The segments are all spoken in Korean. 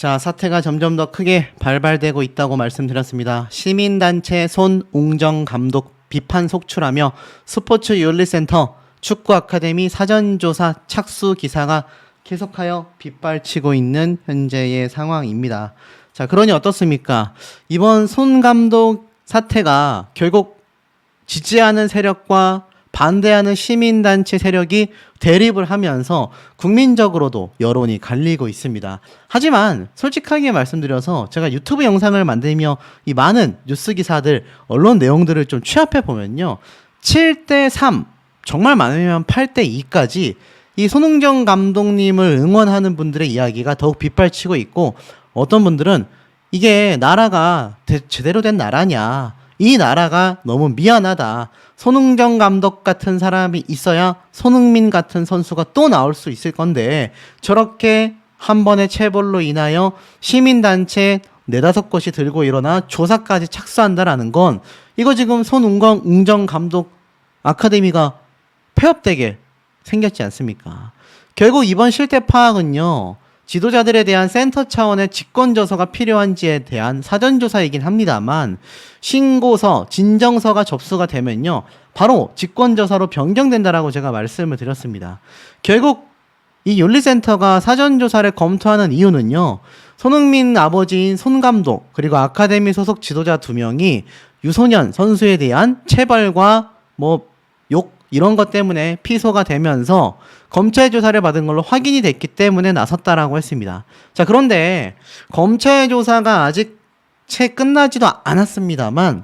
자, 사태가 점점 더 크게 발발되고 있다고 말씀드렸습니다. 시민단체 손웅정 감독 비판 속출하며 스포츠윤리센터 축구아카데미 사전조사 착수 기사가 계속하여 빗발치고 있는 현재의 상황입니다. 자, 그러니 어떻습니까? 이번 손 감독 사태가 결국 지지하는 세력과 반대하는 시민단체 세력이 대립을 하면서 국민적으로도 여론이 갈리고 있습니다. 하지만 솔직하게 말씀드려서 제가 유튜브 영상을 만들며 이 많은 뉴스 기사들, 언론 내용들을 좀 취합해 보면요. 7대3, 정말 많으면 8대2까지 이 손흥정 감독님을 응원하는 분들의 이야기가 더욱 빗발치고 있고, 어떤 분들은 이게 나라가 제대로 된 나라냐, 이 나라가 너무 미안하다, 손흥정 감독 같은 사람이 있어야 손흥민 같은 선수가 또 나올 수 있을 건데 저렇게 한 번의 체벌로 인하여 시민단체 4-5곳이 들고 일어나 조사까지 착수한다라는 건 이거 지금 손웅정 감독 아카데미가 폐업되게 생겼지 않습니까? 결국 이번 실태 파악은요, 지도자들에 대한 센터 차원의 직권조사가 필요한지에 대한 사전조사이긴 합니다만, 신고서, 진정서가 접수가 되면요, 바로 직권조사로 변경된다라고 제가 말씀을 드렸습니다. 결국 이 윤리센터가 사전조사를 검토하는 이유는요, 손흥민 아버지인 손 감독 그리고 아카데미 소속 지도자 2명이 유소년 선수에 대한 체벌과 욕 이런 것 때문에 피소가 되면서 검찰 조사를 받은 걸로 확인이 됐기 때문에 나섰다라고 했습니다. 자, 그런데 검찰 조사가 아직 채 끝나지도 않았습니다만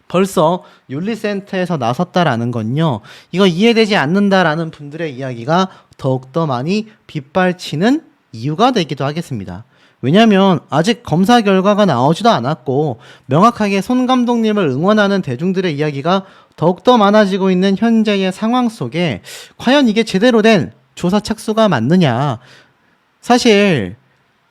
벌써 윤리센터에서 나섰다라는 건요, 이거 이해되지 않는다라는 분들의 이야기가 더욱더 많이 빗발치는 이유가 되기도 하겠습니다. 왜냐하면 아직 검사 결과가 나오지도 않았고 명확하게 손 감독님을 응원하는 대중들의 이야기가 더욱더 많아지고 있는 현재의 상황 속에 과연 이게 제대로 된 조사 착수가 맞느냐. 사실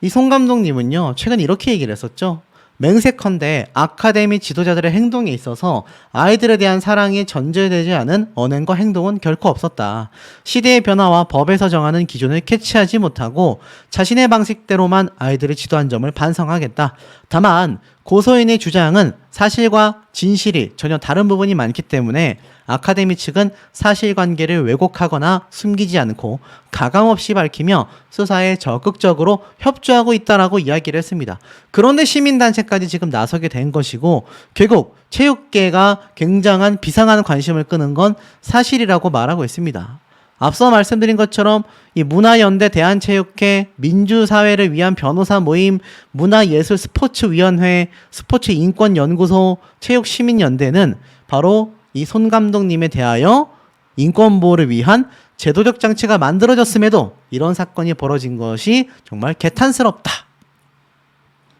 이 손 감독님은요, 최근 이렇게 얘기를 했었죠. 맹세컨대 아카데미 지도자들의 행동에 있어서 아이들에 대한 사랑이 전제되지 않은 언행과 행동은 결코 없었다. 시대의 변화와 법에서 정하는 기준을 캐치하지 못하고 자신의 방식대로만 아이들을 지도한 점을 반성하겠다. 다만 고소인의 주장은 사실과 진실이 전혀 다른 부분이 많기 때문에 아카데미 측은 사실관계를 왜곡하거나 숨기지 않고 가감없이 밝히며 수사에 적극적으로 협조하고 있다라고 이야기를 했습니다. 그런데 시민단체까지 지금 나서게 된 것이고 결국 체육계가 굉장한 비상한 관심을 끄는 건 사실이라고 말하고 있습니다. 앞서 말씀드린 것처럼 이 문화연대 대한체육회, 민주사회를 위한 변호사 모임, 문화예술스포츠위원회, 스포츠인권연구소, 체육시민연대는 바로 이 손 감독님에 대하여 인권보호를 위한 제도적 장치가 만들어졌음에도 이런 사건이 벌어진 것이 정말 개탄스럽다,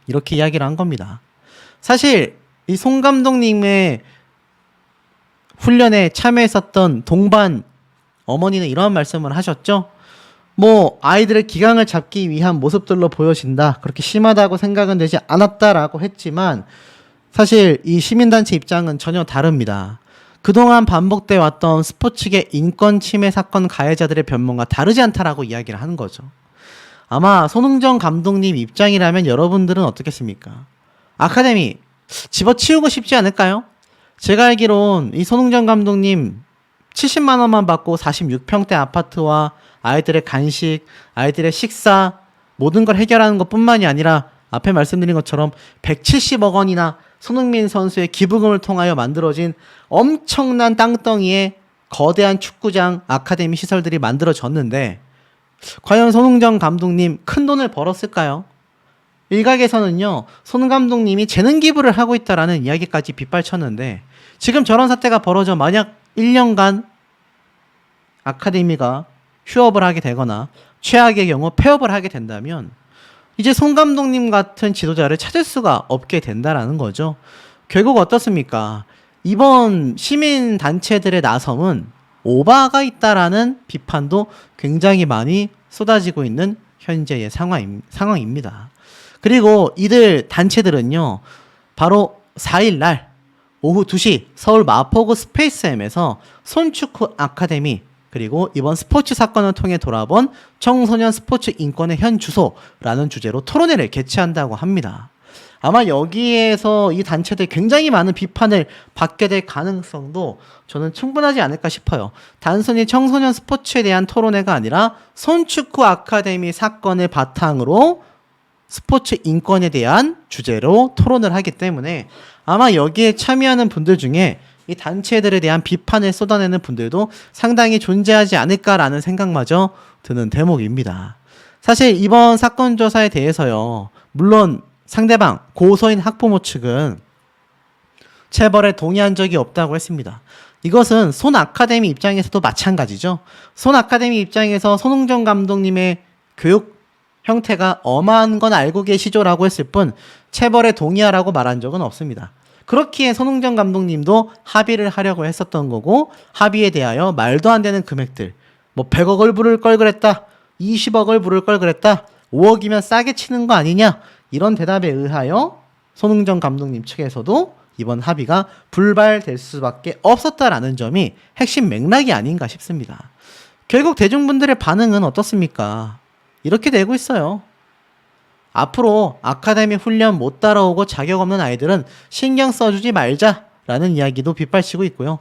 이렇게 이야기를 한 겁니다. 사실 이 손 감독님의 훈련에 참여했었던 동반 어머니는 이런 말씀을 하셨죠. 아이들의 기강을 잡기 위한 모습들로 보여진다, 그렇게 심하다고 생각은 되지 않았다라고 했지만 사실 이 시민단체 입장은 전혀 다릅니다. 그동안 반복돼 왔던 스포츠계 인권 침해 사건 가해자들의 변명과 다르지 않다라고 이야기를 하는 거죠. 아마 손흥정 감독님 입장이라면 여러분들은 어떻겠습니까? 아카데미 집어치우고 싶지 않을까요? 제가 알기론 이 손흥정 감독님 70만 원만 받고 46평대 아파트와 아이들의 간식, 아이들의 식사, 모든 걸 해결하는 것뿐만이 아니라 앞에 말씀드린 것처럼 170억 원이나 손흥민 선수의 기부금을 통하여 만들어진 엄청난 땅덩이에 거대한 축구장, 아카데미 시설들이 만들어졌는데 과연 손흥정 감독님 큰 돈을 벌었을까요? 일각에서는요, 손 감독님이 재능 기부를 하고 있다라는 이야기까지 빗발쳤는데 지금 저런 사태가 벌어져 만약 1년간 아카데미가 휴업을 하게 되거나 최악의 경우 폐업을 하게 된다면 이제 손 감독님 같은 지도자를 찾을 수가 없게 된다라는 거죠. 결국 어떻습니까? 이번 시민단체들의 나섬은 오바가 있다라는 비판도 굉장히 많이 쏟아지고 있는 현재의 상황입니다. 그리고 이들 단체들은요, 바로 4일날 오후 2시 서울 마포구 스페이스M에서 손축구 아카데미 그리고 이번 스포츠 사건을 통해 돌아본 청소년 스포츠 인권의 현 주소라는 주제로 토론회를 개최한다고 합니다. 아마 여기에서 이 단체들 굉장히 많은 비판을 받게 될 가능성도 저는 충분하지 않을까 싶어요. 단순히 청소년 스포츠에 대한 토론회가 아니라 손축구 아카데미 사건을 바탕으로 스포츠 인권에 대한 주제로 토론을 하기 때문에 아마 여기에 참여하는 분들 중에 이 단체들에 대한 비판을 쏟아내는 분들도 상당히 존재하지 않을까라는 생각마저 드는 대목입니다. 사실 이번 사건 조사에 대해서요, 물론 상대방 고소인 학부모 측은 체벌에 동의한 적이 없다고 했습니다. 이것은 손 아카데미 입장에서도 마찬가지죠. 손 아카데미 입장에서 손흥정 감독님의 교육 형태가 엄한 건 알고 계시죠라고 했을 뿐 체벌에 동의하라고 말한 적은 없습니다. 그렇기에 손흥정 감독님도 합의를 하려고 했었던 거고, 합의에 대하여 말도 안 되는 금액들, 뭐 100억을 부를 걸 그랬다, 20억을 부를 걸 그랬다, 5억이면 싸게 치는 거 아니냐, 이런 대답에 의하여 손흥정 감독님 측에서도 이번 합의가 불발될 수밖에 없었다라는 점이 핵심 맥락이 아닌가 싶습니다. 결국 대중분들의 반응은 어떻습니까? 이렇게 되고 있어요. 앞으로 아카데미 훈련 못 따라오고 자격 없는 아이들은 신경 써주지 말자라는 이야기도 빗발치고 있고요.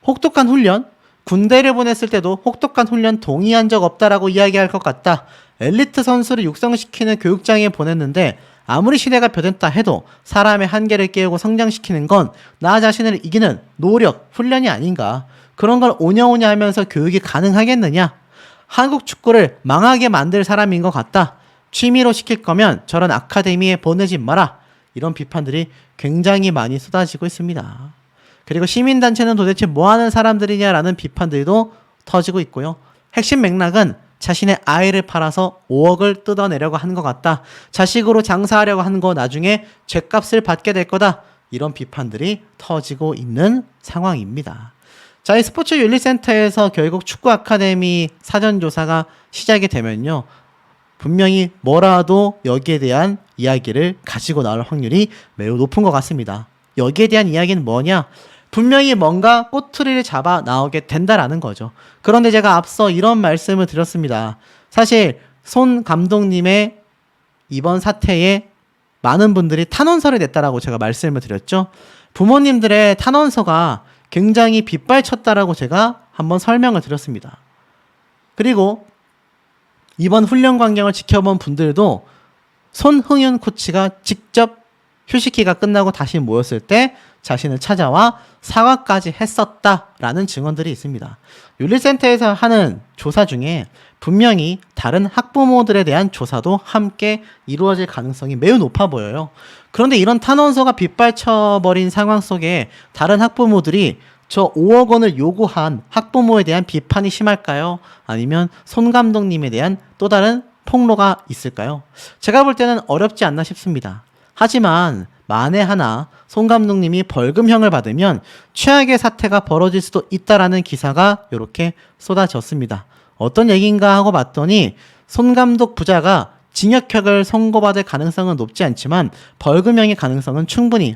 혹독한 훈련, 군대를 보냈을 때도 혹독한 훈련 동의한 적 없다라고 이야기할 것 같다. 엘리트 선수를 육성시키는 교육장에 보냈는데 아무리 시대가 변했다 해도 사람의 한계를 깨우고 성장시키는 건 나 자신을 이기는 노력, 훈련이 아닌가. 그런 걸 오냐오냐 하면서 교육이 가능하겠느냐. 한국 축구를 망하게 만들 사람인 것 같다. 취미로 시킬 거면 저런 아카데미에 보내지 마라. 이런 비판들이 굉장히 많이 쏟아지고 있습니다. 그리고 시민단체는 도대체 뭐하는 사람들이냐라는 비판들도 터지고 있고요. 핵심 맥락은 자신의 아이를 팔아서 5억을 뜯어내려고 하는 것 같다. 자식으로 장사하려고 하는 거 나중에 죗값을 받게 될 거다. 이런 비판들이 터지고 있는 상황입니다. 자, 이 스포츠 윤리센터에서 결국 축구 아카데미 사전조사가 시작이 되면요, 분명히 뭐라도 여기에 대한 이야기를 가지고 나올 확률이 매우 높은 것 같습니다. 여기에 대한 이야기는 뭐냐? 분명히 뭔가 꼬투리를 잡아 나오게 된다라는 거죠. 그런데 제가 앞서 이런 말씀을 드렸습니다. 사실 손 감독님의 이번 사태에 많은 분들이 탄원서를 냈다라고 제가 말씀을 드렸죠. 부모님들의 탄원서가 굉장히 빗발쳤다라고 제가 한번 설명을 드렸습니다. 그리고 이번 훈련 광경을 지켜본 분들도 손흥윤 코치가 직접 휴식기가 끝나고 다시 모였을 때 자신을 찾아와 사과까지 했었다라는 증언들이 있습니다. 윤리센터에서 하는 조사 중에 분명히 다른 학부모들에 대한 조사도 함께 이루어질 가능성이 매우 높아 보여요. 그런데 이런 탄원서가 빗발쳐버린 상황 속에 다른 학부모들이 저 5억 원을 요구한 학부모에 대한 비판이 심할까요? 아니면 손 감독님에 대한 또 다른 폭로가 있을까요? 제가 볼 때는 어렵지 않나 싶습니다. 하지만 만에 하나 손 감독님이 벌금형을 받으면 최악의 사태가 벌어질 수도 있다라는 기사가 이렇게 쏟아졌습니다. 어떤 얘기인가 하고 봤더니 손 감독 부자가 징역형을 선고받을 가능성은 높지 않지만 벌금형의 가능성은 충분히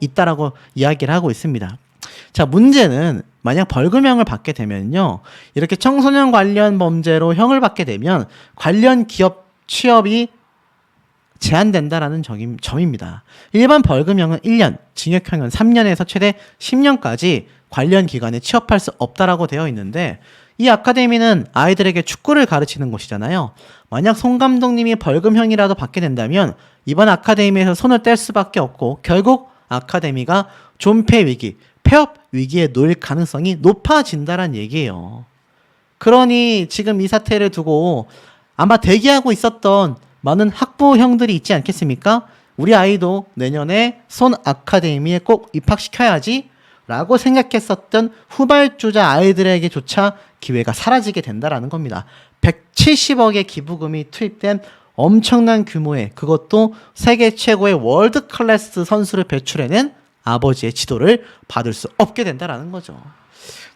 있다라고 이야기를 하고 있습니다. 자, 문제는 만약 벌금형을 받게 되면요, 이렇게 청소년 관련 범죄로 형을 받게 되면 관련 기업 취업이 제한된다라는 점입니다. 일반 벌금형은 1년, 징역형은 3년에서 최대 10년까지 관련 기관에 취업할 수 없다라고 되어 있는데, 이 아카데미는 아이들에게 축구를 가르치는 곳이잖아요. 만약 손 감독님이 벌금형이라도 받게 된다면 이번 아카데미에서 손을 뗄 수밖에 없고 결국 아카데미가 존폐 위기, 폐업 위기에 놓일 가능성이 높아진다는 얘기예요. 그러니 지금 이 사태를 두고 아마 대기하고 있었던 많은 학부형들이 있지 않겠습니까? 우리 아이도 내년에 손 아카데미에 꼭 입학시켜야지 라고 생각했었던 후발주자 아이들에게조차 기회가 사라지게 된다라는 겁니다. 170억의 기부금이 투입된 엄청난 규모의, 그것도 세계 최고의 월드 클래스 선수를 배출해낸 아버지의 지도를 받을 수 없게 된다라는 거죠.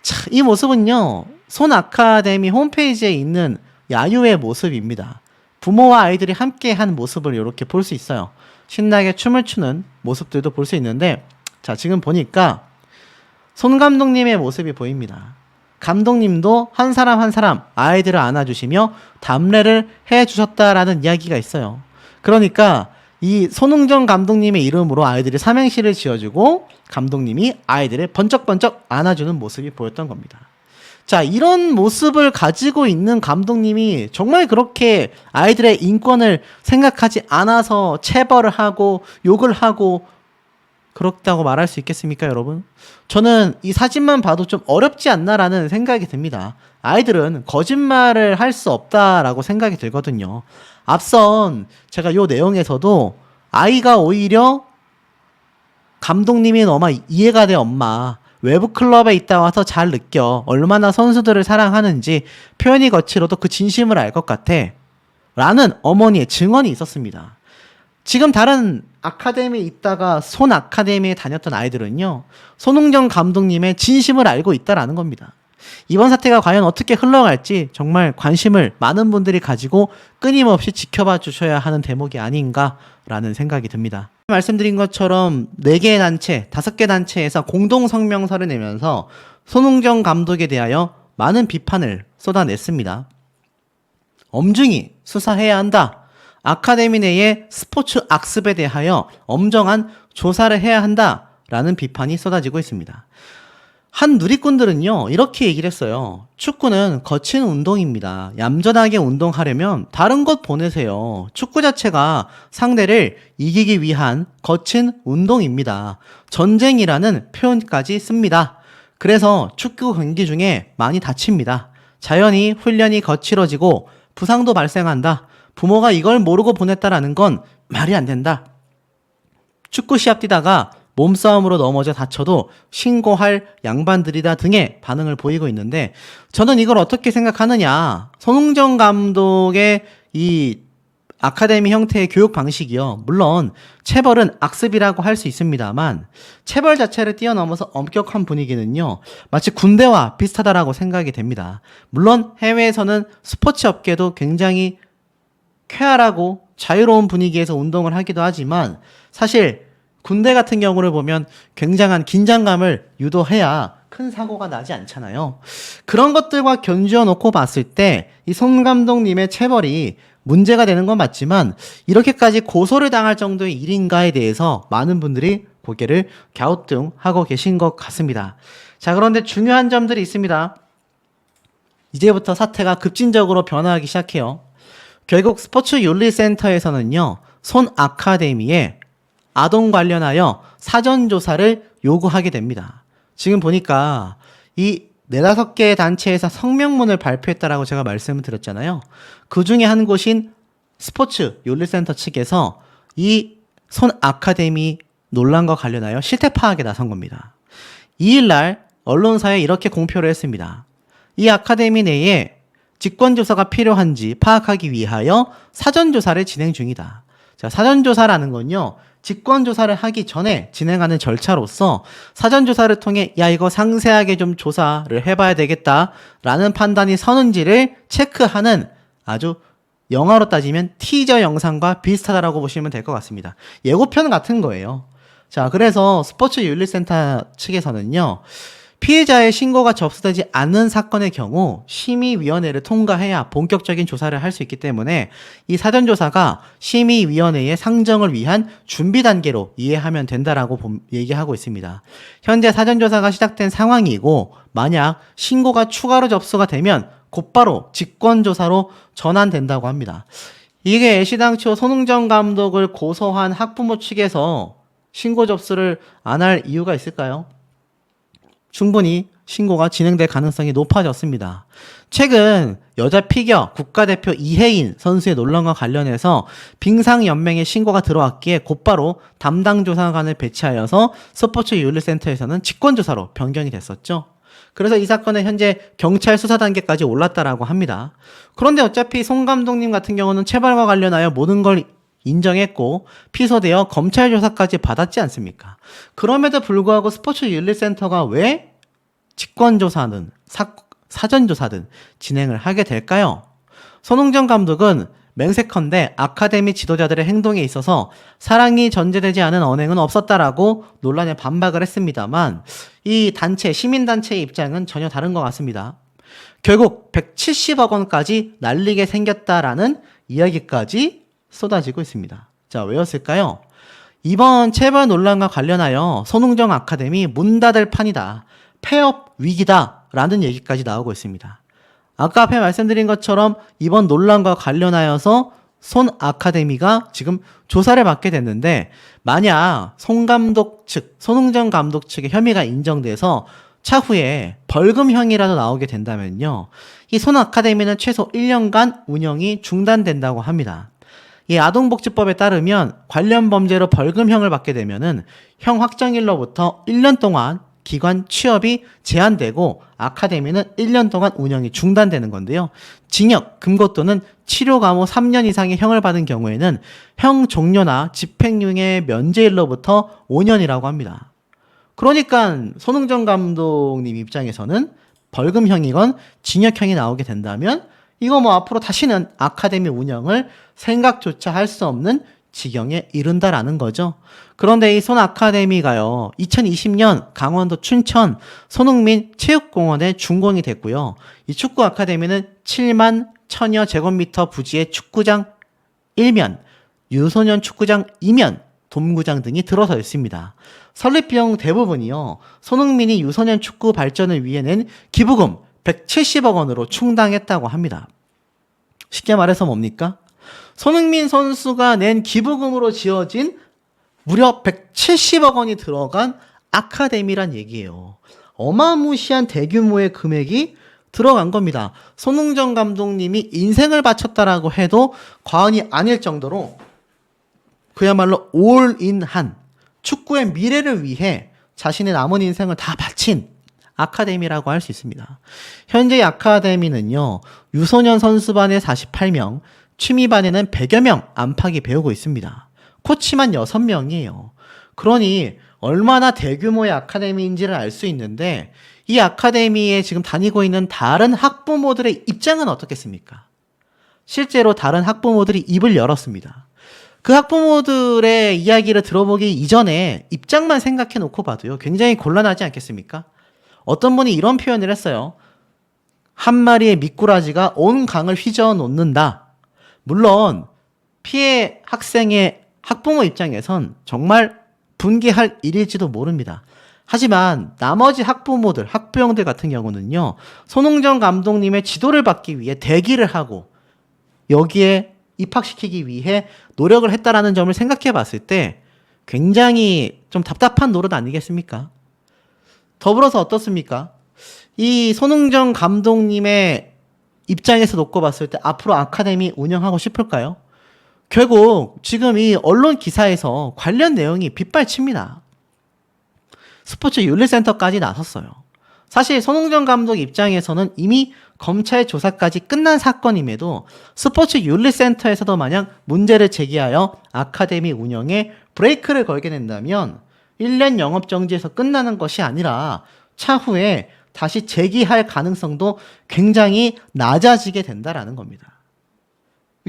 자, 이 모습은요, 손 아카데미 홈페이지에 있는 야유의 모습입니다. 부모와 아이들이 함께 한 모습을 이렇게 볼 수 있어요. 신나게 춤을 추는 모습들도 볼 수 있는데, 자, 지금 보니까 손 감독님의 모습이 보입니다. 감독님도 한 사람 한 사람 아이들을 안아주시며 담례를 해주셨다라는 이야기가 있어요. 그러니까 이 손흥정 감독님의 이름으로 아이들이 삼행시를 지어주고 감독님이 아이들을 번쩍번쩍 안아주는 모습이 보였던 겁니다. 자, 이런 모습을 가지고 있는 감독님이 정말 그렇게 아이들의 인권을 생각하지 않아서 체벌을 하고 욕을 하고 그렇다고 말할 수 있겠습니까, 여러분? 저는 이 사진만 봐도 좀 어렵지 않나라는 생각이 듭니다. 아이들은 거짓말을 할 수 없다라고 생각이 들거든요. 앞선 제가 요 내용에서도 아이가 오히려 감독님이 너무 이해가 돼, 엄마. 외부 클럽에 있다 와서 잘 느껴. 얼마나 선수들을 사랑하는지 표현이 거칠어도 그 진심을 알 것 같아. 라는 어머니의 증언이 있었습니다. 지금 다른 아카데미에 있다가 손 아카데미에 다녔던 아이들은요, 손흥정 감독님의 진심을 알고 있다라는 겁니다. 이번 사태가 과연 어떻게 흘러갈지 정말 관심을 많은 분들이 가지고 끊임없이 지켜봐 주셔야 하는 대목이 아닌가라는 생각이 듭니다. 말씀드린 것처럼 4개의 단체, 5개 단체에서 공동 성명서를 내면서 손흥정 감독에 대하여 많은 비판을 쏟아냈습니다. 엄중히 수사해야 한다. 아카데미 내의 스포츠 악습에 대하여 엄정한 조사를 해야 한다라는 비판이 쏟아지고 있습니다. 한 누리꾼들은요, 이렇게 얘기를 했어요. 축구는 거친 운동입니다. 얌전하게 운동하려면 다른 것 보내세요. 축구 자체가 상대를 이기기 위한 거친 운동입니다. 전쟁이라는 표현까지 씁니다. 그래서 축구 경기 중에 많이 다칩니다. 자연히 훈련이 거칠어지고 부상도 발생한다. 부모가 이걸 모르고 보냈다라는 건 말이 안 된다. 축구 시합 뛰다가 몸싸움으로 넘어져 다쳐도 신고할 양반들이다 등의 반응을 보이고 있는데, 저는 이걸 어떻게 생각하느냐. 손흥정 감독의 이 아카데미 형태의 교육 방식이요, 물론 체벌은 악습이라고 할 수 있습니다만 체벌 자체를 뛰어넘어서 엄격한 분위기는요, 마치 군대와 비슷하다라고 생각이 됩니다. 물론 해외에서는 스포츠 업계도 굉장히 쾌활하고 자유로운 분위기에서 운동을 하기도 하지만, 사실 군대 같은 경우를 보면 굉장한 긴장감을 유도해야 큰 사고가 나지 않잖아요. 그런 것들과 견주어 놓고 봤을 때 이 손 감독님의 체벌이 문제가 되는 건 맞지만, 이렇게까지 고소를 당할 정도의 일인가에 대해서 많은 분들이 고개를 갸우뚱하고 계신 것 같습니다. 자, 그런데 중요한 점들이 있습니다. 이제부터 사태가 급진적으로 변화하기 시작해요. 결국 스포츠 윤리센터에서는요, 손 아카데미에 아동 관련하여 사전조사를 요구하게 됩니다. 지금 보니까 이 4-5개의 단체에서 성명문을 발표했다라고 제가 말씀을 드렸잖아요. 그 중에 한 곳인 스포츠 윤리센터 측에서 이 손 아카데미 논란과 관련하여 실태 파악에 나선 겁니다. 2일날 언론사에 이렇게 공표를 했습니다. 이 아카데미 내에 직권조사가 필요한지 파악하기 위하여 사전조사를 진행 중이다. 자, 사전조사라는 건요, 직권조사를 하기 전에 진행하는 절차로서 사전조사를 통해 야, 이거 상세하게 좀 조사를 해봐야 되겠다라는 판단이 서는지를 체크하는, 아주 영화로 따지면 티저 영상과 비슷하다라고 보시면 될 것 같습니다. 예고편 같은 거예요. 자, 그래서 스포츠 윤리센터 측에서는요, 피해자의 신고가 접수되지 않는 사건의 경우 심의위원회를 통과해야 본격적인 조사를 할 수 있기 때문에 이 사전조사가 심의위원회의 상정을 위한 준비 단계로 이해하면 된다라고 얘기하고 있습니다. 현재 사전조사가 시작된 상황이고, 만약 신고가 추가로 접수가 되면 곧바로 직권조사로 전환된다고 합니다. 이게 애시당초 손흥정 감독을 고소한 학부모 측에서 신고 접수를 안 할 이유가 있을까요? 충분히 신고가 진행될 가능성이 높아졌습니다. 최근 여자 피겨 국가대표 이혜인 선수의 논란과 관련해서 빙상연맹에 신고가 들어왔기에 곧바로 담당 조사관을 배치하여서 스포츠 윤리센터에서는 직권조사로 변경이 됐었죠. 그래서 이 사건은 현재 경찰 수사 단계까지 올랐다라고 합니다. 그런데 어차피 손 감독님 같은 경우는 체벌과 관련하여 모든 걸 인정했고 피소되어 검찰 조사까지 받았지 않습니까? 그럼에도 불구하고 스포츠 윤리센터가 왜 직권조사든 사전조사든 진행을 하게 될까요? 손흥정 감독은 맹세컨대 아카데미 지도자들의 행동에 있어서 사랑이 전제되지 않은 언행은 없었다라고 논란에 반박을 했습니다만 이 단체, 시민단체의 입장은 전혀 다른 것 같습니다. 결국 170억 원까지 날리게 생겼다라는 이야기까지 쏟아지고 있습니다. 자, 왜였을까요? 이번 체벌 논란과 관련하여 손흥정 아카데미 문 닫을 판이다. 폐업 위기다. 라는 얘기까지 나오고 있습니다. 아까 앞에 말씀드린 것처럼 이번 논란과 관련하여서 손 아카데미가 지금 조사를 받게 됐는데 만약 손 감독 측, 손흥정 감독 측의 혐의가 인정돼서 차후에 벌금형이라도 나오게 된다면요. 이 손 아카데미는 최소 1년간 운영이 중단된다고 합니다. 이 아동복지법에 따르면 관련 범죄로 벌금형을 받게 되면은 형 확정일로부터 1년 동안 기관 취업이 제한되고 아카데미는 1년 동안 운영이 중단되는 건데요. 징역, 금고 또는 치료 감호 3년 이상의 형을 받은 경우에는 형 종료나 집행유예 면제일로부터 5년이라고 합니다. 그러니까 손흥정 감독님 입장에서는 벌금형이건 징역형이 나오게 된다면 이거 뭐 앞으로 다시는 아카데미 운영을 생각조차 할 수 없는 지경에 이른다라는 거죠. 그런데 이 손 아카데미가요, 2020년 강원도 춘천 손흥민 체육공원에 준공이 됐고요. 이 축구 아카데미는 7만 1000여 제곱미터 부지의 축구장 1면, 유소년 축구장 2면, 돔구장 등이 들어서 있습니다. 설립 비용 대부분이요, 손흥민이 유소년 축구 발전을 위해 낸 기부금 170억 원으로 충당했다고 합니다. 쉽게 말해서 뭡니까? 손흥민 선수가 낸 기부금으로 지어진 무려 170억 원이 들어간 아카데미란 얘기예요. 어마무시한 대규모의 금액이 들어간 겁니다. 손흥정 감독님이 인생을 바쳤다라고 해도 과언이 아닐 정도로 그야말로 올인한 축구의 미래를 위해 자신의 남은 인생을 다 바친 아카데미라고 할 수 있습니다. 현재 아카데미는요, 유소년 선수반에 48명, 취미반에는 100여 명 안팎이 배우고 있습니다. 코치만 6명이에요. 그러니 얼마나 대규모의 아카데미인지를 알 수 있는데 이 아카데미에 지금 다니고 있는 다른 학부모들의 입장은 어떻겠습니까? 실제로 다른 학부모들이 입을 열었습니다. 그 학부모들의 이야기를 들어보기 이전에 입장만 생각해 놓고 봐도요, 굉장히 곤란하지 않겠습니까? 어떤 분이 이런 표현을 했어요. 한 마리의 미꾸라지가 온 강을 휘저어 놓는다. 물론 피해 학생의 학부모 입장에선 정말 분개할 일일지도 모릅니다. 하지만 나머지 학부모들, 학부형들 같은 경우는요, 손흥정 감독님의 지도를 받기 위해 대기를 하고 여기에 입학시키기 위해 노력을 했다라는 점을 생각해 봤을 때 굉장히 좀 답답한 노릇 아니겠습니까? 더불어서 어떻습니까? 이 손흥정 감독님의 입장에서 놓고 봤을 때 앞으로 아카데미 운영하고 싶을까요? 결국 지금 이 언론 기사에서 관련 내용이 빗발칩니다. 스포츠 윤리센터까지 나섰어요. 사실 손흥정 감독 입장에서는 이미 검찰 조사까지 끝난 사건임에도 스포츠 윤리센터에서도 만약 문제를 제기하여 아카데미 운영에 브레이크를 걸게 된다면 1년 영업정지에서 끝나는 것이 아니라 차후에 다시 제기할 가능성도 굉장히 낮아지게 된다라는 겁니다.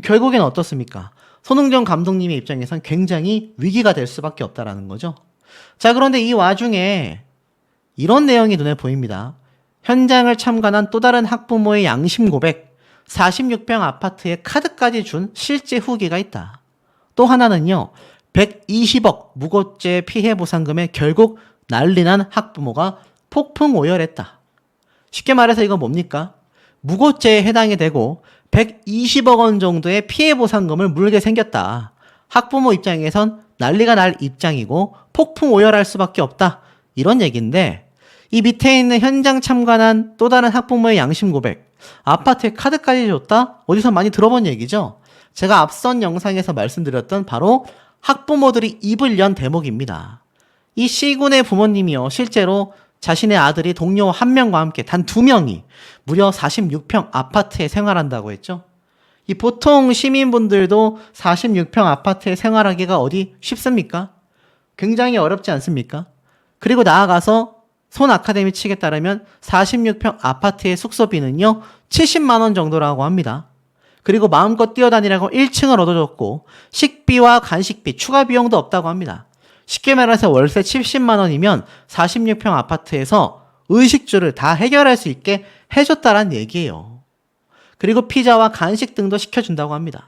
결국엔 어떻습니까? 손흥정 감독님의 입장에선 굉장히 위기가 될 수밖에 없다라는 거죠. 자, 그런데 이 와중에 이런 내용이 눈에 보입니다. 현장을 참관한 또 다른 학부모의 양심 고백, 46평 아파트에 카드까지 준 실제 후기가 있다. 또 하나는요, 120억 무고죄 피해 보상금에 결국 난리난 학부모가 폭풍 오열했다. 쉽게 말해서 이건 뭡니까? 무고죄에 해당이 되고 120억 원 정도의 피해 보상금을 물게 생겼다. 학부모 입장에선 난리가 날 입장이고 폭풍 오열할 수밖에 없다. 이런 얘기인데 이 밑에 있는 현장 참관한 또 다른 학부모의 양심 고백, 아파트에 카드까지 줬다? 어디서 많이 들어본 얘기죠? 제가 앞선 영상에서 말씀드렸던 바로 학부모들이 입을 연 대목입니다. 이 C군의 부모님이요, 실제로 자신의 아들이 동료 1명과 함께 단 2명이 무려 46평 아파트에 생활한다고 했죠. 이 보통 시민분들도 46평 아파트에 생활하기가 어디 쉽습니까? 굉장히 어렵지 않습니까? 그리고 나아가서 손 아카데미 측에 따르면 46평 아파트의 숙소비는요 70만 원 정도라고 합니다. 그리고 마음껏 뛰어다니라고 1층을 얻어줬고 식비와 간식비 추가 비용도 없다고 합니다. 쉽게 말해서 월세 70만 원이면 46평 아파트에서 의식주를 다 해결할 수 있게 해줬다란 얘기예요. 그리고 피자와 간식 등도 시켜준다고 합니다.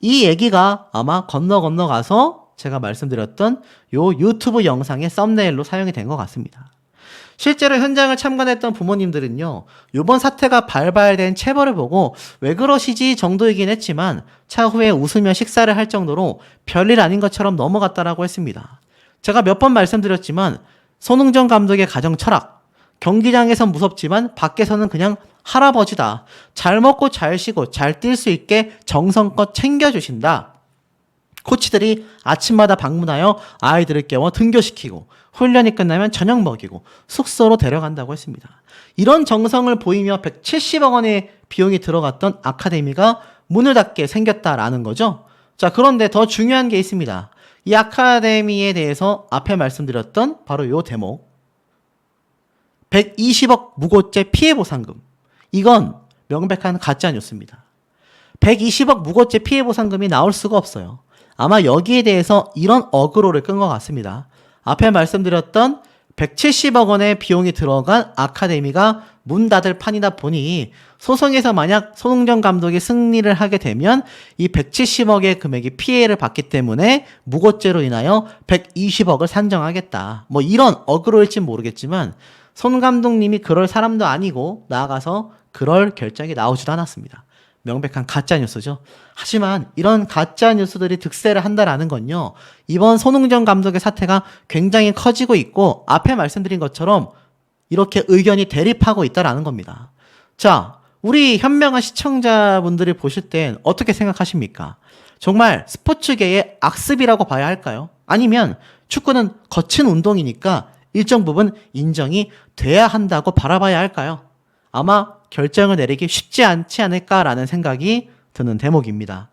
이 얘기가 아마 건너가서 제가 말씀드렸던 요 유튜브 영상의 썸네일로 사용이 된 것 같습니다. 실제로 현장을 참관했던 부모님들은요, 이번 사태가 발발된 체벌을 보고 왜 그러시지 정도이긴 했지만 차후에 웃으며 식사를 할 정도로 별일 아닌 것처럼 넘어갔다라고 했습니다. 제가 몇 번 말씀드렸지만 손흥정 감독의 가정 철학, 경기장에선 무섭지만 밖에서는 그냥 할아버지다. 잘 먹고 잘 쉬고 잘 뛸 수 있게 정성껏 챙겨주신다. 코치들이 아침마다 방문하여 아이들을 깨워 등교시키고 훈련이 끝나면 저녁 먹이고 숙소로 데려간다고 했습니다. 이런 정성을 보이며 170억 원의 비용이 들어갔던 아카데미가 문을 닫게 생겼다라는 거죠. 자, 그런데 더 중요한 게 있습니다. 이 아카데미에 대해서 앞에 말씀드렸던 바로 요 대목 120억 무고죄 피해보상금, 이건 명백한 가짜 뉴스입니다. 120억 무고죄 피해보상금이 나올 수가 없어요. 아마 여기에 대해서 이런 어그로를 끈 것 같습니다. 앞에 말씀드렸던 170억 원의 비용이 들어간 아카데미가 문 닫을 판이다 보니 소송에서 만약 손흥정 감독이 승리를 하게 되면 이 170억의 금액이 피해를 받기 때문에 무고죄로 인하여 120억을 산정하겠다. 뭐 이런 어그로일지 모르겠지만 손 감독님이 그럴 사람도 아니고 나아가서 그럴 결정이 나오지도 않았습니다. 명백한 가짜뉴스죠. 하지만 이런 가짜뉴스들이 득세를 한다라는 건요, 이번 손흥정 감독의 사태가 굉장히 커지고 있고 앞에 말씀드린 것처럼 이렇게 의견이 대립하고 있다라는 겁니다. 자, 우리 현명한 시청자분들이 보실 땐 어떻게 생각하십니까? 정말 스포츠계의 악습이라고 봐야 할까요? 아니면 축구는 거친 운동이니까 일정 부분 인정이 돼야 한다고 바라봐야 할까요? 아마 결정을 내리기 쉽지 않지 않을까라는 생각이 드는 대목입니다.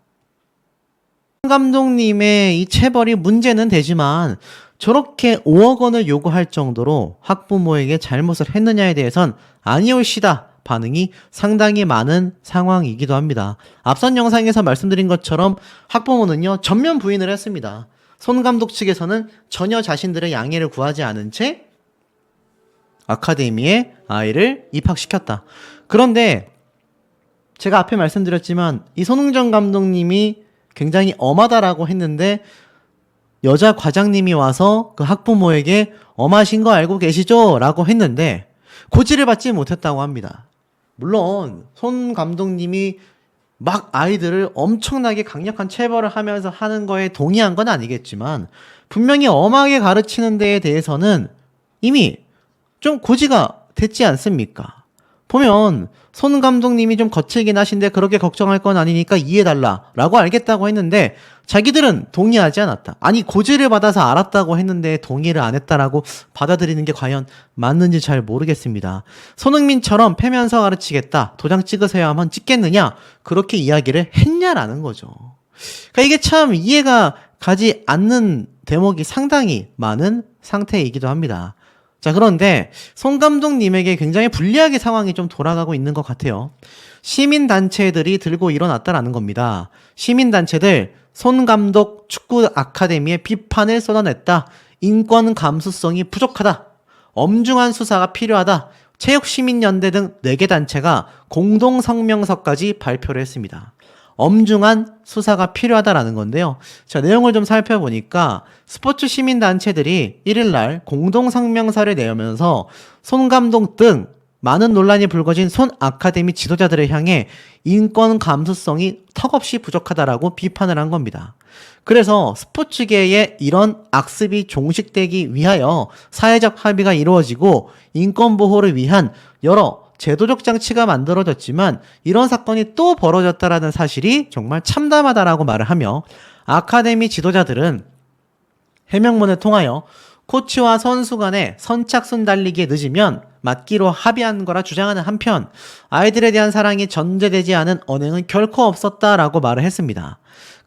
감독님의 이 체벌이 문제는 되지만 저렇게 5억 원을 요구할 정도로 학부모에게 잘못을 했느냐에 대해선 아니올시다 반응이 상당히 많은 상황이기도 합니다. 앞선 영상에서 말씀드린 것처럼 학부모는요, 전면 부인을 했습니다. 손 감독 측에서는 전혀 자신들의 양해를 구하지 않은 채 아카데미에 아이를 입학시켰다. 그런데 제가 앞에 말씀드렸지만 이 손흥정 감독님이 굉장히 엄하다라고 했는데 여자 과장님이 와서 그 학부모에게 엄하신 거 알고 계시죠? 라고 했는데 고지를 받지 못했다고 합니다. 물론 손 감독님이 막 아이들을 엄청나게 강력한 체벌을 하면서 하는 거에 동의한 건 아니겠지만 분명히 엄하게 가르치는 데에 대해서는 이미 좀 고지가 됐지 않습니까? 보면 손 감독님이 좀 거칠긴 하신데 그렇게 걱정할 건 아니니까 이해해달라 라고 알겠다고 했는데 자기들은 동의하지 않았다. 아니 고지를 받아서 알았다고 했는데 동의를 안 했다라고 받아들이는 게 과연 맞는지 잘 모르겠습니다. 손흥민처럼 패면서 가르치겠다, 도장 찍으세요 하면 찍겠느냐, 그렇게 이야기를 했냐라는 거죠. 그러니까 이게 참 이해가 가지 않는 대목이 상당히 많은 상태이기도 합니다. 자, 그런데 손 감독님에게 굉장히 불리하게 상황이 좀 돌아가고 있는 것 같아요. 시민단체들이 들고 일어났다라는 겁니다. 시민단체들 손 감독 축구 아카데미에 비판을 쏟아냈다. 인권 감수성이 부족하다. 엄중한 수사가 필요하다. 체육시민연대 등 4개 단체가 공동성명서까지 발표를 했습니다. 엄중한 수사가 필요하다라는 건데요. 자, 내용을 좀 살펴보니까 스포츠 시민단체들이 1일날 공동성명서를 내면서 손 감독 등 많은 논란이 불거진 손 아카데미 지도자들을 향해 인권 감수성이 턱없이 부족하다라고 비판을 한 겁니다. 그래서 스포츠계에 이런 악습이 종식되기 위하여 사회적 합의가 이루어지고 인권 보호를 위한 여러 제도적 장치가 만들어졌지만 이런 사건이 또 벌어졌다라는 사실이 정말 참담하다라고 말을 하며 아카데미 지도자들은 해명문을 통하여 코치와 선수 간의 선착순 달리기에 늦으면 맞기로 합의한 거라 주장하는 한편 아이들에 대한 사랑이 전제되지 않은 언행은 결코 없었다라고 말을 했습니다.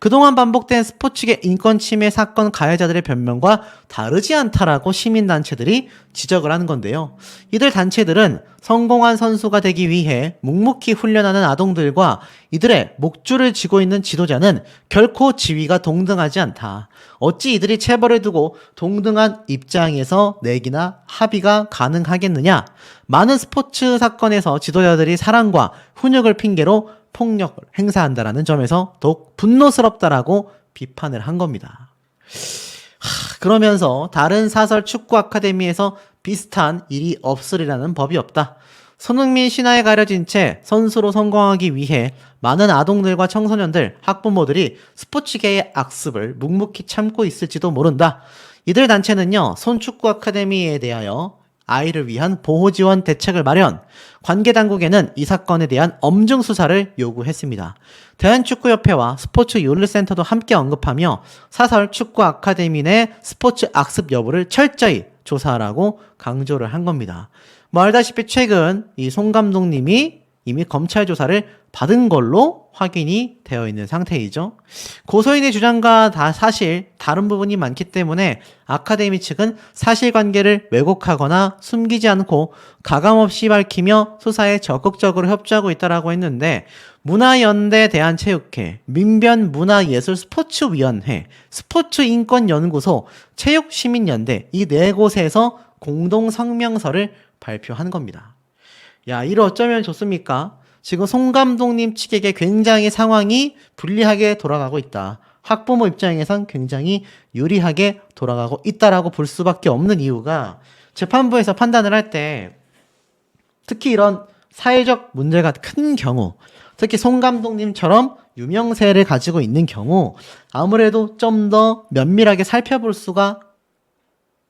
그동안 반복된 스포츠계 인권 침해 사건 가해자들의 변명과 다르지 않다라고 시민단체들이 지적을 하는 건데요. 이들 단체들은 성공한 선수가 되기 위해 묵묵히 훈련하는 아동들과 이들의 목줄을 쥐고 있는 지도자는 결코 지위가 동등하지 않다. 어찌 이들이 체벌을 두고 동등한 입장에서 내기나 합의가 가능하겠느냐? 많은 스포츠 사건에서 지도자들이 사랑과 훈육을 핑계로 폭력을 행사한다라는 점에서 더욱 분노스럽다라고 비판을 한 겁니다. 그러면서 다른 사설 축구 아카데미에서 비슷한 일이 없으리라는 법이 없다. 손흥민 신화에 가려진 채 선수로 성공하기 위해 많은 아동들과 청소년들, 학부모들이 스포츠계의 악습을 묵묵히 참고 있을지도 모른다. 이들 단체는요, 손축구 아카데미에 대하여 아이를 위한 보호 지원 대책을 마련, 관계 당국에는 이 사건에 대한 엄중 수사를 요구했습니다. 대한축구협회와 스포츠윤리센터도 함께 언급하며 사설 축구 아카데미 내 스포츠 악습 여부를 철저히 조사하라고 강조를 한 겁니다. 뭐 알다시피 최근 이 송 감독님이 이미 검찰 조사를 받은 걸로 확인이 되어 있는 상태이죠. 고소인의 주장과 사실 다른 부분이 많기 때문에 아카데미 측은 사실관계를 왜곡하거나 숨기지 않고 가감없이 밝히며 수사에 적극적으로 협조하고 있다고 했는데, 문화연대 대한체육회, 민변문화예술스포츠위원회, 스포츠인권연구소, 체육시민연대 이 네 곳에서 공동 성명서를 발표한 겁니다. 야, 이를 어쩌면 좋습니까? 지금 송 감독님 측에게 굉장히 상황이 불리하게 돌아가고 있다. 학부모 입장에선 굉장히 유리하게 돌아가고 있다라고 볼 수밖에 없는 이유가, 재판부에서 판단을 할 때 특히 이런 사회적 문제가 큰 경우, 특히 송 감독님처럼 유명세를 가지고 있는 경우 아무래도 좀 더 면밀하게 살펴볼 수가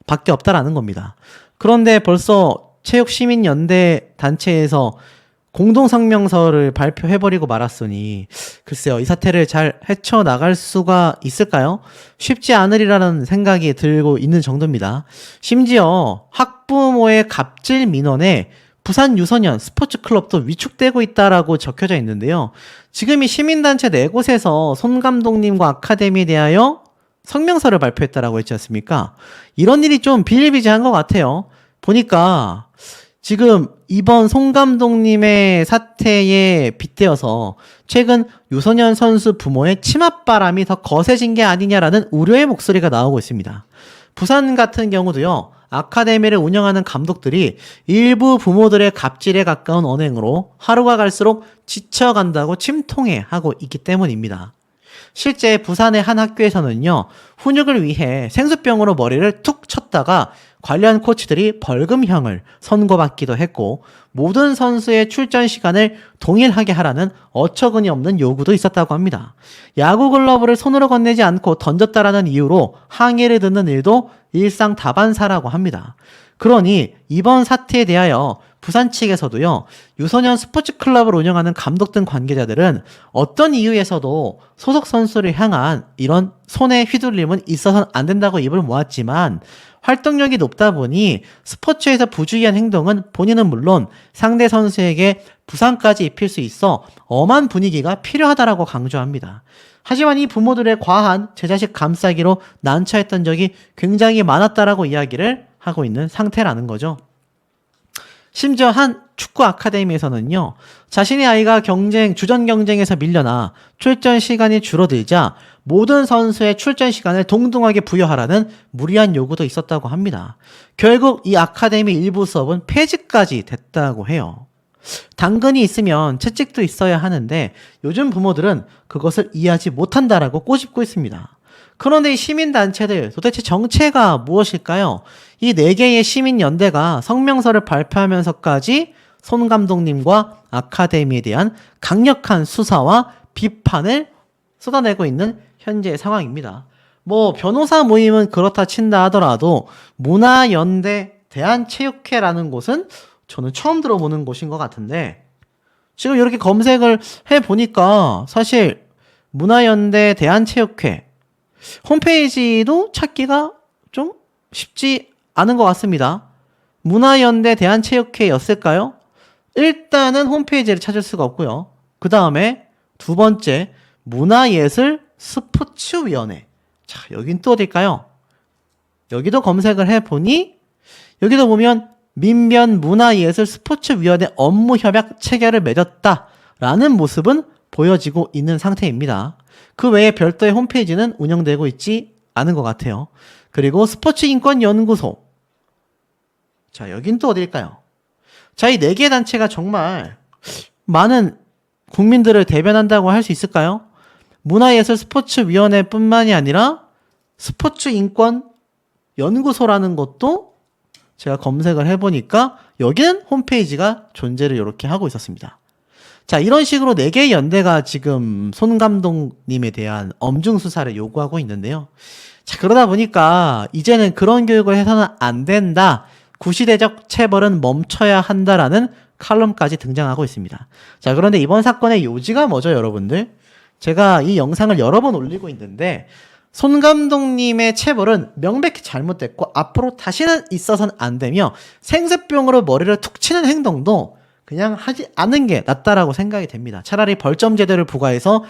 밖에 없다라는 겁니다. 그런데 벌써 체육시민연대 단체에서 공동성명서를 발표해버리고 말았으니 글쎄요, 이 사태를 잘 헤쳐나갈 수가 있을까요? 쉽지 않으리라는 생각이 들고 있는 정도입니다. 심지어 학부모의 갑질 민원에 부산 유소년 스포츠클럽도 위축되고 있다라고 적혀져 있는데요. 지금 이 시민단체 네 곳에서 손 감독님과 아카데미에 대하여 성명서를 발표했다라고 했지 않습니까? 이런 일이 좀 비일비재한 것 같아요. 보니까 지금 이번 송 감독님의 사태에 빗대어서 최근 유소년 선수 부모의 치맛바람이 더 거세진 게 아니냐라는 우려의 목소리가 나오고 있습니다. 부산 같은 경우도요, 아카데미를 운영하는 감독들이 일부 부모들의 갑질에 가까운 언행으로 하루가 갈수록 지쳐간다고 침통해하고 있기 때문입니다. 실제 부산의 한 학교에서는요, 훈육을 위해 생수병으로 머리를 툭 쳤다가 관련 코치들이 벌금형을 선고받기도 했고, 모든 선수의 출전 시간을 동일하게 하라는 어처구니 없는 요구도 있었다고 합니다. 야구 글러브를 손으로 건네지 않고 던졌다라는 이유로 항의를 듣는 일도 일상다반사라고 합니다. 그러니 이번 사태에 대하여 부산 측에서도요, 유소년 스포츠 클럽을 운영하는 감독 등 관계자들은 어떤 이유에서도 소속 선수를 향한 이런 손의 휘둘림은 있어서는 안 된다고 입을 모았지만, 활동력이 높다 보니 스포츠에서 부주의한 행동은 본인은 물론 상대 선수에게 부상까지 입힐 수 있어 엄한 분위기가 필요하다라고 강조합니다. 하지만 이 부모들의 과한 제 자식 감싸기로 난처했던 적이 굉장히 많았다라고 이야기를 하고 있는 상태라는 거죠. 심지어 한 축구 아카데미에서는요, 자신의 아이가 주전 경쟁에서 밀려나 출전 시간이 줄어들자 모든 선수의 출전 시간을 동등하게 부여하라는 무리한 요구도 있었다고 합니다. 결국 이 아카데미 일부 수업은 폐지까지 됐다고 해요. 당근이 있으면 채찍도 있어야 하는데 요즘 부모들은 그것을 이해하지 못한다라고 꼬집고 있습니다. 그런데 이 시민단체들 도대체 정체가 무엇일까요? 이 4개의 시민연대가 성명서를 발표하면서까지 손 감독님과 아카데미에 대한 강력한 수사와 비판을 쏟아내고 있는 현재의 상황입니다. 뭐 변호사 모임은 그렇다 친다 하더라도 문화연대 대한체육회라는 곳은 저는 처음 들어보는 곳인 것 같은데, 지금 이렇게 검색을 해보니까 사실 문화연대 대한체육회 홈페이지도 찾기가 좀 쉽지 않은 것 같습니다. 문화연대 대한체육회였을까요? 일단은 홈페이지를 찾을 수가 없고요. 그 다음에 두 번째, 문화예술 스포츠위원회. 자, 여긴 또 어딜까요? 여기도 검색을 해보니 여기도 보면 민변 문화예술 스포츠위원회 업무 협약 체결을 맺었다라는 모습은 보여지고 있는 상태입니다. 그 외에 별도의 홈페이지는 운영되고 있지 않은 것 같아요. 그리고 스포츠인권연구소. 자, 여긴 또 어딜까요? 자, 이 4개 단체가 정말 많은 국민들을 대변한다고 할 수 있을까요? 문화예술 스포츠위원회 뿐만이 아니라 스포츠인권연구소라는 것도 제가 검색을 해보니까 여기는 홈페이지가 존재를 이렇게 하고 있었습니다. 자, 이런 식으로 4개의 연대가 지금 손 감독님에 대한 엄중 수사를 요구하고 있는데요. 자, 그러다 보니까 이제는 그런 교육을 해서는 안 된다. 구시대적 체벌은 멈춰야 한다라는 칼럼까지 등장하고 있습니다. 자, 그런데 이번 사건의 요지가 뭐죠, 여러분들? 제가 이 영상을 여러 번 올리고 있는데 손 감독님의 체벌은 명백히 잘못됐고 앞으로 다시는 있어서는 안 되며 생수병으로 머리를 툭 치는 행동도 그냥 하지 않는 게 낫다라고 생각이 됩니다. 차라리 벌점 제도를 부과해서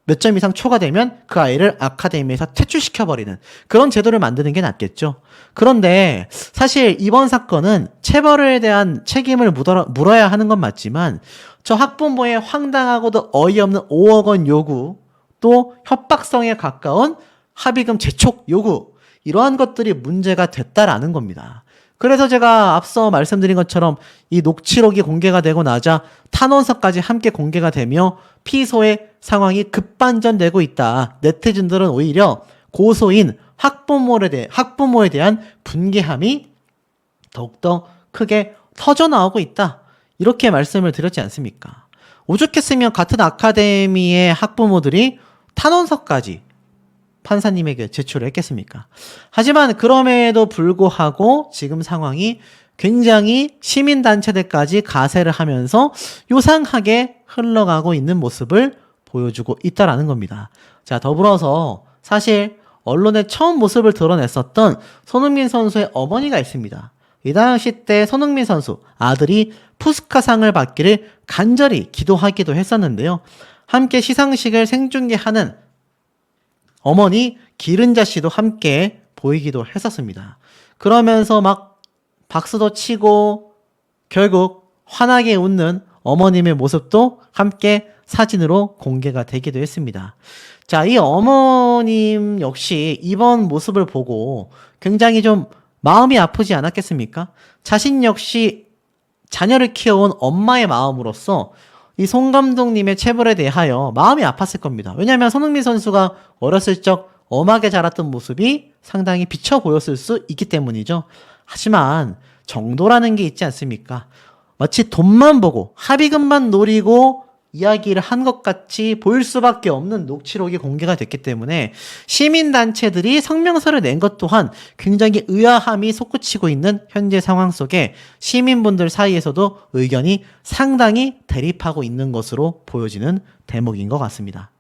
몇 점 이상 초과되면 그 아이를 아카데미에서 퇴출시켜버리는 그런 제도를 만드는 게 낫겠죠. 그런데 사실 이번 사건은 체벌에 대한 책임을 물어야 하는 건 맞지만 저 학부모의 황당하고도 어이없는 5억 원 요구, 또 협박성에 가까운 합의금 재촉 요구, 이러한 것들이 문제가 됐다라는 겁니다. 그래서 제가 앞서 말씀드린 것처럼 이 녹취록이 공개가 되고 나자 탄원서까지 함께 공개가 되며 피소의 상황이 급반전되고 있다. 네티즌들은 오히려 고소인 학부모에 대한 분개함이 더욱더 크게 터져나오고 있다. 이렇게 말씀을 드렸지 않습니까? 오죽했으면 같은 아카데미의 학부모들이 탄원서까지 판사님에게 제출을 했겠습니까? 하지만 그럼에도 불구하고 지금 상황이 굉장히 시민단체들까지 가세를 하면서 요상하게 흘러가고 있는 모습을 보여주고 있다라는 겁니다. 자, 더불어서 사실 언론에 처음 모습을 드러냈었던 손흥민 선수의 어머니가 있습니다. 이 당시 때 손흥민 선수 아들이 푸스카상을 받기를 간절히 기도하기도 했었는데요. 함께 시상식을 생중계하는 어머니 기른자 씨도 함께 보이기도 했었습니다. 그러면서 막 박수도 치고 결국 환하게 웃는 어머님의 모습도 함께 사진으로 공개가 되기도 했습니다. 자, 이 어머님 역시 이번 모습을 보고 굉장히 좀 마음이 아프지 않았겠습니까? 자신 역시 자녀를 키워온 엄마의 마음으로서 이 손 감독님의 체벌에 대하여 마음이 아팠을 겁니다. 왜냐하면 손흥민 선수가 어렸을 적 엄하게 자랐던 모습이 상당히 비쳐 보였을 수 있기 때문이죠. 하지만 정도라는 게 있지 않습니까? 마치 돈만 보고 합의금만 노리고 이야기를 한 것 같이 보일 수밖에 없는 녹취록이 공개가 됐기 때문에 시민단체들이 성명서를 낸 것 또한 굉장히 의아함이 솟구치고 있는 현재 상황 속에 시민분들 사이에서도 의견이 상당히 대립하고 있는 것으로 보여지는 대목인 것 같습니다.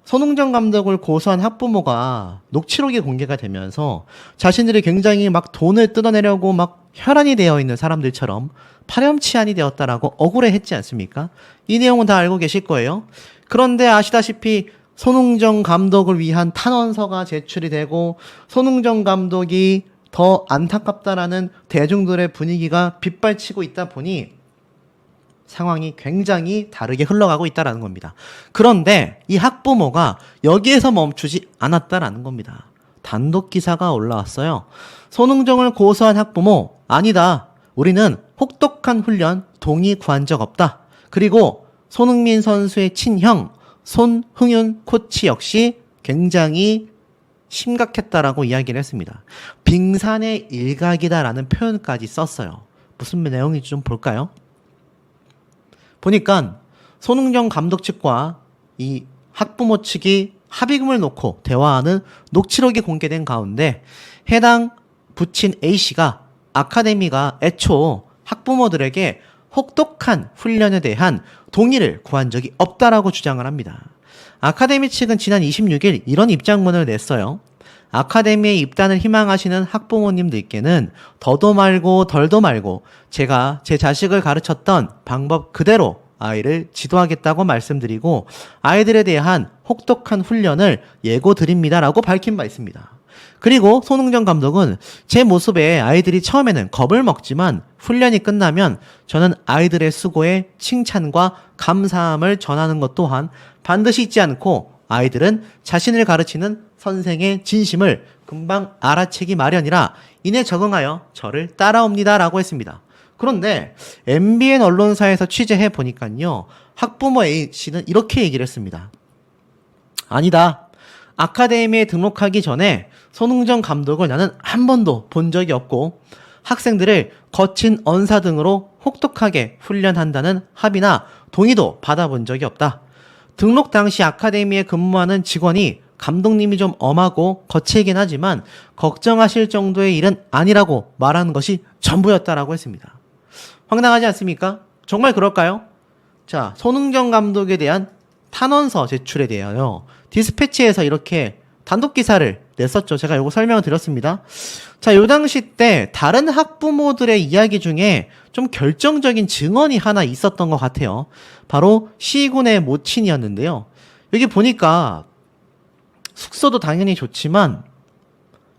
손흥정 감독을 고소한 학부모가 녹취록이 공개가 되면서 자신들이 굉장히 막 돈을 뜯어내려고 막 혈안이 되어 있는 사람들처럼 파렴치한이 되었다라고 억울해했지 않습니까? 이 내용은 다 알고 계실 거예요. 그런데 아시다시피 손흥정 감독을 위한 탄원서가 제출이 되고 손흥정 감독이 더 안타깝다라는 대중들의 분위기가 빗발치고 있다 보니 상황이 굉장히 다르게 흘러가고 있다는 겁니다. 그런데 이 학부모가 여기에서 멈추지 않았다라는 겁니다. 단독 기사가 올라왔어요. 손흥정을 고소한 학부모, 아니다. 우리는 혹독한 훈련 동의 구한 적 없다. 그리고 손흥민 선수의 친형 손흥윤 코치 역시 굉장히 심각했다라고 이야기를 했습니다. 빙산의 일각이다라는 표현까지 썼어요. 무슨 내용인지 좀 볼까요? 보니까 손흥정 감독 측과 이 학부모 측이 합의금을 놓고 대화하는 녹취록이 공개된 가운데 해당 부친 A씨가 아카데미가 애초 학부모들에게 혹독한 훈련에 대한 동의를 구한 적이 없다라고 주장을 합니다. 아카데미 측은 지난 26일 이런 입장문을 냈어요. 아카데미에 입단을 희망하시는 학부모님들께는 더도 말고 덜도 말고 제가 제 자식을 가르쳤던 방법 그대로 아이를 지도하겠다고 말씀드리고 아이들에 대한 혹독한 훈련을 예고 드립니다라고 밝힌 바 있습니다. 그리고 손흥정 감독은 제 모습에 아이들이 처음에는 겁을 먹지만 훈련이 끝나면 저는 아이들의 수고에 칭찬과 감사함을 전하는 것 또한 반드시 잊지 않고 아이들은 자신을 가르치는 선생의 진심을 금방 알아채기 마련이라 이내 적응하여 저를 따라옵니다라고 했습니다. 그런데 MBN 언론사에서 취재해 보니까요. 학부모 A씨는 이렇게 얘기를 했습니다. 아니다. 아카데미에 등록하기 전에 손흥정 감독을 나는 한 번도 본 적이 없고 학생들을 거친 언사 등으로 혹독하게 훈련한다는 합의나 동의도 받아본 적이 없다. 등록 당시 아카데미에 근무하는 직원이 감독님이 좀 엄하고 거칠긴 하지만 걱정하실 정도의 일은 아니라고 말하는 것이 전부였다라고 했습니다. 황당하지 않습니까? 정말 그럴까요? 자, 손흥정 감독에 대한 탄원서 제출에 대하여 디스패치에서 이렇게 단독 기사를 냈었죠. 제가 이거 설명을 드렸습니다. 자, 요 당시 때 다른 학부모들의 이야기 중에 좀 결정적인 증언이 하나 있었던 것 같아요. 바로 시군의 모친이었는데요. 여기 보니까 숙소도 당연히 좋지만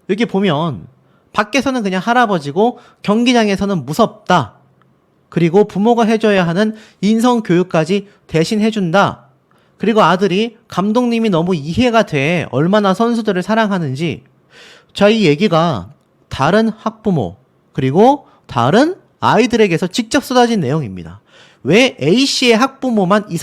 여기 보면 밖에서는 그냥 할아버지고 경기장에서는 무섭다. 그리고 부모가 해줘야 하는 인성교육까지 대신 해준다. 그리고 아들이 감독님이 너무 이해가 돼 얼마나 선수들을 사랑하는지. 자, 이 얘기가 다른 학부모 그리고 다른 아이들에게서 직접 쏟아진 내용입니다. 왜 A씨의 학부모만 이